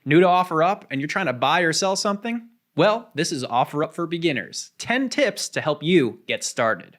New to Offerup and you're trying to buy or sell something? Well, this is Offerup for Beginners. 10 tips to help you get started.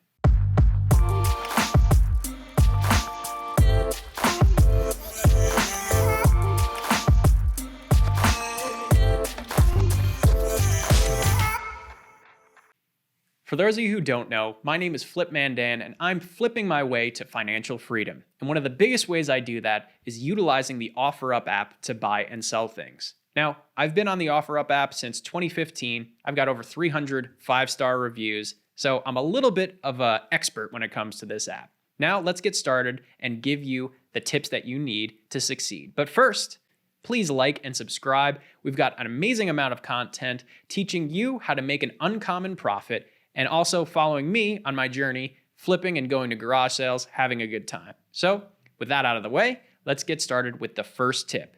For those of you who don't know, my name is Flipman Dan, and I'm flipping my way to financial freedom. And one of the biggest ways I do that is utilizing the Offerup app to buy and sell things. Now, I've been on the Offerup app since 2015. I've got over 300 five-star reviews, so I'm a little bit of an expert when it comes to this app. Now, let's get started and give you the tips that you need to succeed. But first, please like and subscribe. We've got an amazing amount of content teaching you how to make an uncommon profit and also following me on my journey, flipping and going to garage sales, having a good time. So with that out of the way, let's get started with the first tip.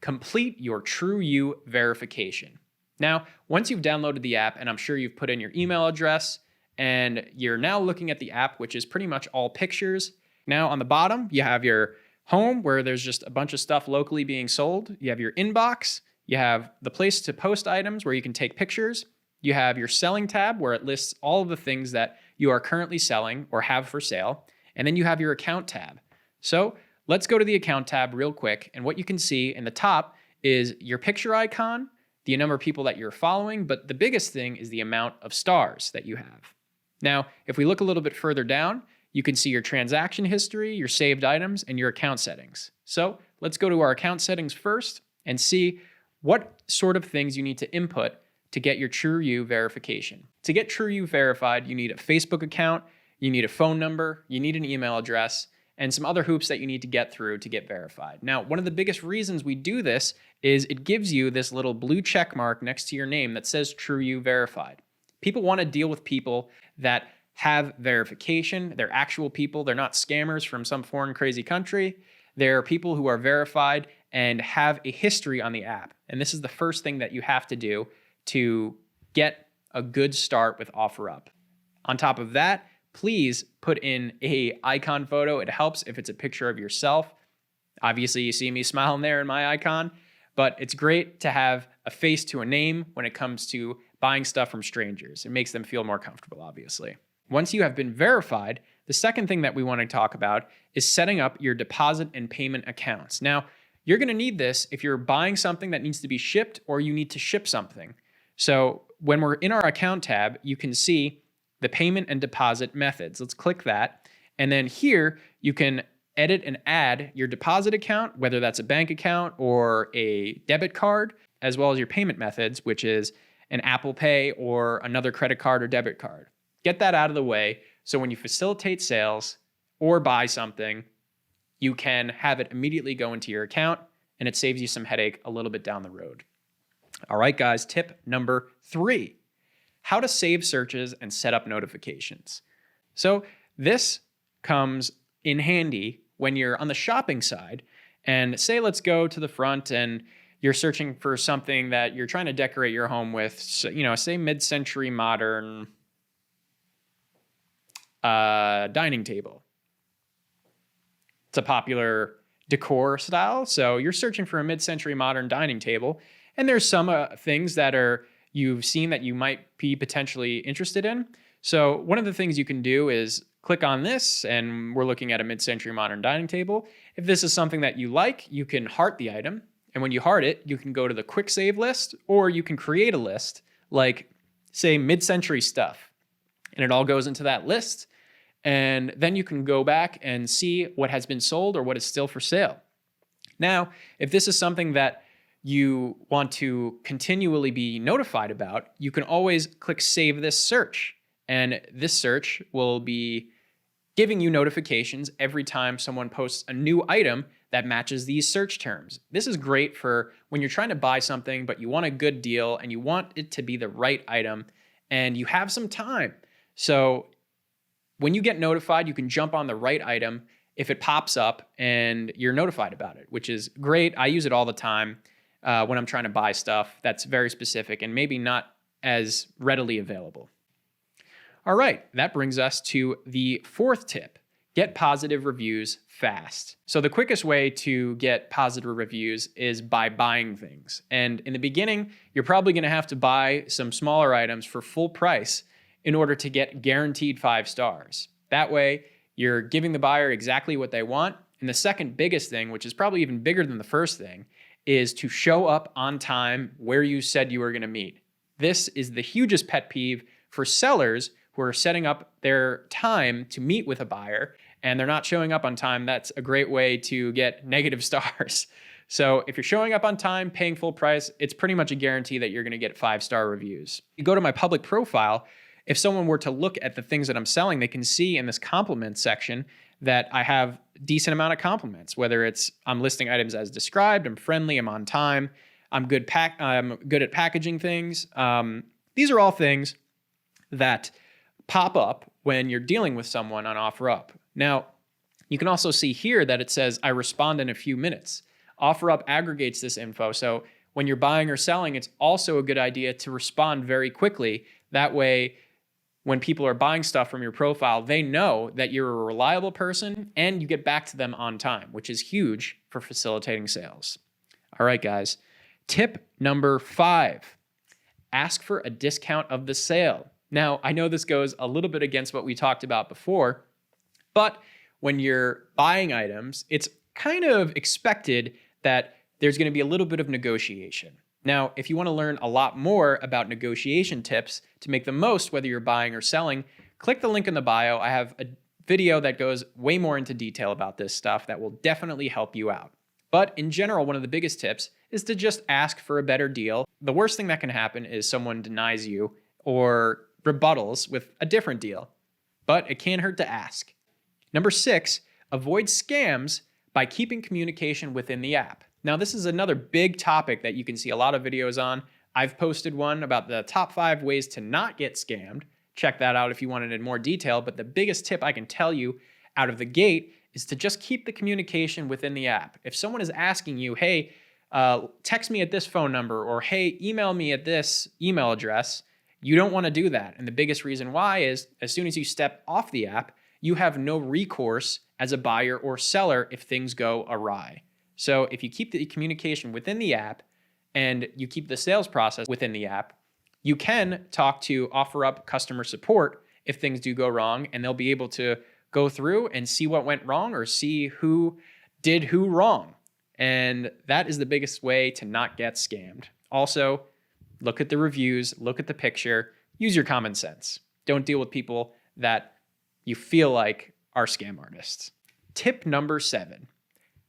Complete your TruYou verification. Now, once you've downloaded the app, and I'm sure you've put in your email address, and you're now looking at the app, which is pretty much all pictures. Now on the bottom, you have your home where there's just a bunch of stuff locally being sold. You have your inbox. You have the place to post items where you can take pictures. You have your selling tab where it lists all of the things that you are currently selling or have for sale. And then you have your account tab. So let's go to the account tab real quick. And what you can see in the top is your picture icon, the number of people that you're following, but the biggest thing is the amount of stars that you have. Now, if we look a little bit further down, you can see your transaction history, your saved items, and your account settings. So let's go to our account settings first and see what sort of things you need to input to get your TruYou verification. To get TruYou verified, you need a Facebook account, you need a phone number, you need an email address, and some other hoops that you need to get through to get verified. Now, one of the biggest reasons we do this is it gives you this little blue check mark next to your name that says TruYou verified. People want to deal with people that have verification. They're actual people. They're not scammers from some foreign crazy country. They're people who are verified and have a history on the app. And this is the first thing that you have to do to get a good start with Offerup. On top of that, please put in a icon photo. It helps if it's a picture of yourself. Obviously, you see me smiling there in my icon, but it's great to have a face to a name when it comes to buying stuff from strangers. It makes them feel more comfortable, obviously. Once you have been verified, the second thing that we want to talk about is setting up your deposit and payment accounts. Now, you're going to need this if you're buying something that needs to be shipped or you need to ship something. So when we're in our account tab, you can see the payment and deposit methods. Let's click that. And then here you can edit and add your deposit account, whether that's a bank account or a debit card, as well as your payment methods, which is an Apple Pay or another credit card or debit card. Get that out of the way so when you facilitate sales or buy something, you can have it immediately go into your account and it saves you some headache a little bit down the road. All right, guys, tip number 3, how to save searches and set up notifications. So this comes in handy when you're on the shopping side and say, let's go to the front and you're searching for something that you're trying to decorate your home with, so, say mid-century modern dining table. It's a popular decor style. So you're searching for a mid-century modern dining table. And there's some things that you've seen that you might be potentially interested in. So one of the things you can do is click on this, and we're looking at a mid-century modern dining table. If this is something that you like, you can heart the item. And when you heart it, you can go to the quick save list, or you can create a list like, say, mid-century stuff. And it all goes into that list. And then you can go back and see what has been sold or what is still for sale. Now, if this is something that you want to continually be notified about, you can always click Save This Search. And this search will be giving you notifications every time someone posts a new item that matches these search terms. This is great for when you're trying to buy something, but you want a good deal and you want it to be the right item and you have some time. So when you get notified, you can jump on the right item if it pops up and you're notified about it, which is great. I use it all the time when I'm trying to buy stuff that's very specific and maybe not as readily available. All right, that brings us to the 4th tip. Get positive reviews fast. So the quickest way to get positive reviews is by buying things. And in the beginning, you're probably going to have to buy some smaller items for full price in order to get guaranteed 5 stars. That way, you're giving the buyer exactly what they want. And the second biggest thing, which is probably even bigger than the first thing, is to show up on time where you said you were going to meet. This is the hugest pet peeve for sellers who are setting up their time to meet with a buyer and they're not showing up on time. That's a great way to get negative stars. So if you're showing up on time, paying full price, it's pretty much a guarantee that you're going to get 5-star reviews. You go to my public profile, if someone were to look at the things that I'm selling, they can see in this compliments section that I have a decent amount of compliments, whether it's I'm listing items as described, I'm friendly, I'm on time, I'm good at packaging things. These are all things that pop up when you're dealing with someone on Offerup. Now, you can also see here that it says, I respond in a few minutes. Offerup aggregates this info, so when you're buying or selling, it's also a good idea to respond very quickly. That way, when people are buying stuff from your profile, they know that you're a reliable person and you get back to them on time, which is huge for facilitating sales. All right, guys. Tip number 5, ask for a discount of the sale. Now, I know this goes a little bit against what we talked about before, but when you're buying items, it's kind of expected that there's going to be a little bit of negotiation. Now, if you want to learn a lot more about negotiation tips to make the most, whether you're buying or selling, click the link in the bio. I have a video that goes way more into detail about this stuff that will definitely help you out. But in general, one of the biggest tips is to just ask for a better deal. The worst thing that can happen is someone denies you or rebuttals with a different deal, but it can't hurt to ask. Number 6, avoid scams by keeping communication within the app. Now, this is another big topic that you can see a lot of videos on. I've posted one about the top 5 ways to not get scammed. Check that out if you want it in more detail. But the biggest tip I can tell you out of the gate is to just keep the communication within the app. If someone is asking you, hey, text me at this phone number, or hey, email me at this email address, you don't want to do that. And the biggest reason why is as soon as you step off the app, you have no recourse as a buyer or seller if things go awry. So if you keep the communication within the app and you keep the sales process within the app, you can talk to Offerup customer support if things do go wrong, and they'll be able to go through and see what went wrong or see who did who wrong. And that is the biggest way to not get scammed. Also, look at the reviews, look at the picture, use your common sense. Don't deal with people that you feel like are scam artists. Tip number 7.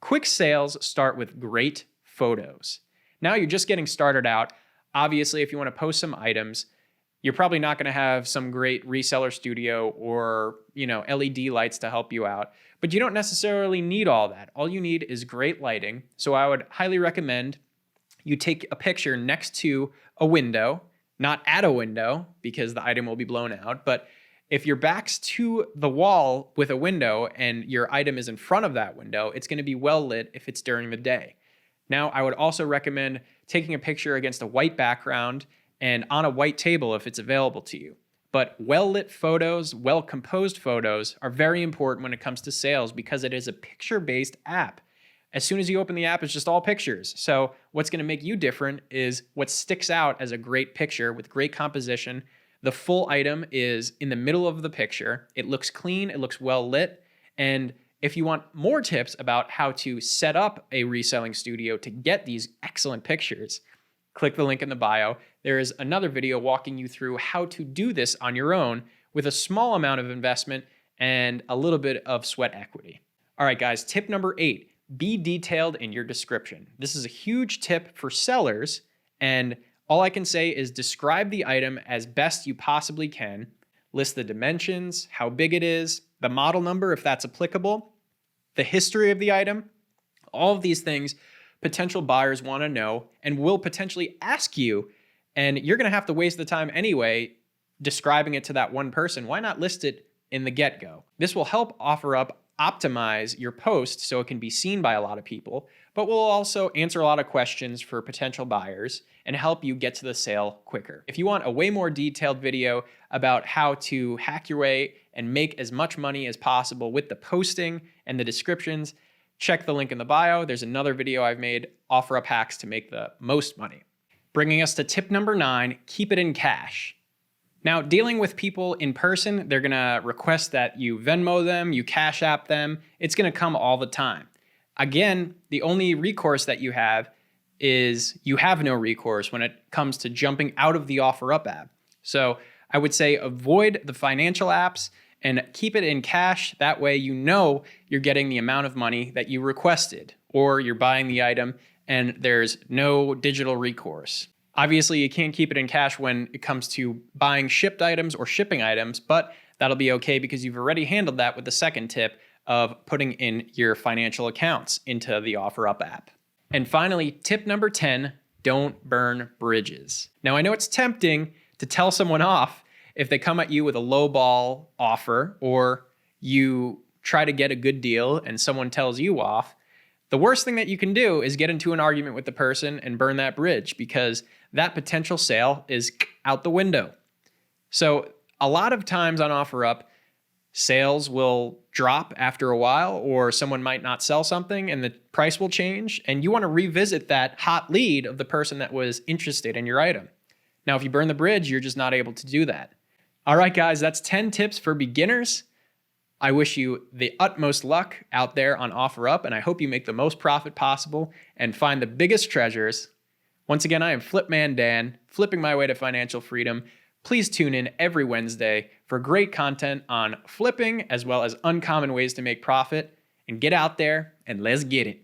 Quick sales start with great photos. Now you're just getting started out. Obviously, if you want to post some items, you're probably not going to have some great reseller studio or, LED lights to help you out, but you don't necessarily need all that. All you need is great lighting. So I would highly recommend you take a picture next to a window, not at a window because the item will be blown out, but if your back's to the wall with a window and your item is in front of that window, it's going to be well lit if it's during the day. Now, I would also recommend taking a picture against a white background and on a white table if it's available to you. But well-lit photos, well-composed photos are very important when it comes to sales because it is a picture-based app. As soon as you open the app, it's just all pictures. So what's going to make you different is what sticks out as a great picture with great composition. The full item is in the middle of the picture. It looks clean, it looks well lit. And if you want more tips about how to set up a reselling studio to get these excellent pictures, click the link in the bio. There is another video walking you through how to do this on your own with a small amount of investment and a little bit of sweat equity. All right, guys, tip number 8, be detailed in your description. This is a huge tip for sellers, and all I can say is describe the item as best you possibly can. List the dimensions, how big it is, the model number if that's applicable, the history of the item. All of these things potential buyers want to know and will potentially ask you, and you're going to have to waste the time anyway describing it to that one person. Why not list it in the get-go? This will help Offerup optimize your post so it can be seen by a lot of people, but we'll also answer a lot of questions for potential buyers and help you get to the sale quicker. If you want a way more detailed video about how to hack your way and make as much money as possible with the posting and the descriptions, check the link in the bio. There's another video I've made, Offerup hacks to make the most money. Bringing us to tip number 9, keep it in cash. Now, dealing with people in person, they're gonna request that you Venmo them, you Cash App them. It's gonna come all the time. Again, the only recourse that you have is you have no recourse when it comes to jumping out of the Offerup app. So I would say avoid the financial apps and keep it in cash. That way you know you're getting the amount of money that you requested, or you're buying the item and there's no digital recourse. Obviously, you can't keep it in cash when it comes to buying shipped items or shipping items, but that'll be okay because you've already handled that with the second tip of putting in your financial accounts into the Offerup app. And finally, tip number 10, don't burn bridges. Now, I know it's tempting to tell someone off if they come at you with a lowball offer, or you try to get a good deal and someone tells you off. The worst thing that you can do is get into an argument with the person and burn that bridge, because that potential sale is out the window. So a lot of times on Offerup, sales will drop after a while, or someone might not sell something and the price will change, and you want to revisit that hot lead of the person that was interested in your item. Now, if you burn the bridge, you're just not able to do that. All right, guys, that's 10 tips for beginners. I wish you the utmost luck out there on Offerup, and I hope you make the most profit possible and find the biggest treasures. Once again, I am Flipman Dan, flipping my way to financial freedom. Please tune in every Wednesday for great content on flipping as well as uncommon ways to make profit. And get out there and let's get it.